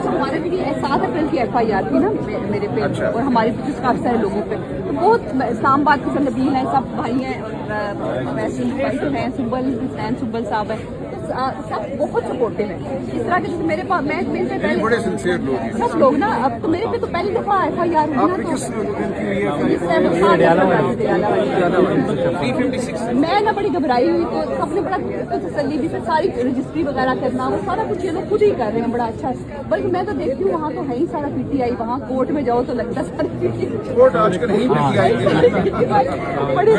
हमारे भी 7 अप्रैल की FIR थी ना मेरे पे और हमारे पे काफी सारे लोगों पे। तो बहुत इस्लामाबाद के सब नबील हैं, सब भाई हैं और वैसे हैं, सुबल हुसैन सुबल साहब हैं, सब बहुत सपोर्टिव है। इस तरह के मेरे पास मेरे पे बड़े सिंसियर लोग हैं सब लोग ना। अब तो मेरे पे तो पहली दफा FIR हुई ना, मैं ना बड़ी घबराई हुई, तो सबने बड़ा तसल्ली दी, फिर सारी रजिस्ट्री वगैरह करना वो सारा कुछ ये लोग खुद ही कर रहे हैं, बड़ा अच्छा है। बल्कि मैं तो देखती हूँ वहाँ तो है ही सारा PTI, वहाँ कोर्ट में जाओ तो लगता सारा कोर्ट आजकल नहीं बड़ी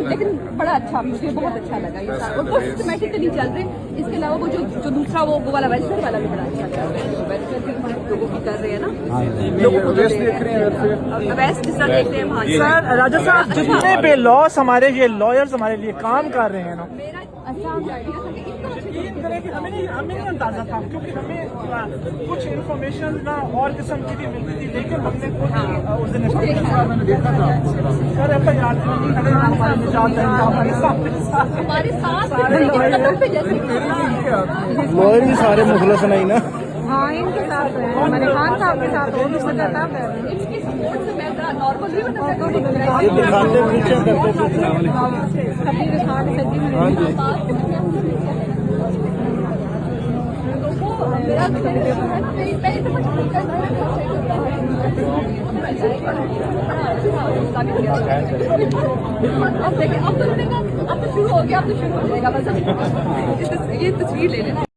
लेकिन बड़ा अच्छा, मुझे बहुत अच्छा लगा ये सारा। और सिस्टमेटिकली चल रहे। इसके अलावा वो जो दूसरा वो वाला वेलफेयर वाला भी बड़ा अच्छा चल रहा है, वेलफेयर भी लोगों की कर रहे हैं ना, लोगों को देख रहे हैं, अवैस जिस तरह देखते हैं वहाँ। सर राजा साहब, जितने भी लॉस हमारे ये लॉयर्स हमारे लिए काम कर रहे हैं ना, मेरा अच्छा आइडिया था कि हमें नहीं अंदाजा था, क्योंकि हमें कुछ इन्फॉर्मेशन ना और किस्म की भी मिलती थी, लेकिन हमने खुद उस दिन सर हमारे साथ लॉयर भी सारे मुखलस नहीं ना। हाँ, इनके साथ हमारे खान साहब के साथ वो भी मजा था। इनकी सपोर्ट से मैं नॉर्मल भी बता सकती हूँ, दिखाते पीछे करते पीछे। हाँ जी। मेरा अब तो शुरू हो गया, अब तो शुरू हो जाएगा बस। ये तस्वीर ले लेना।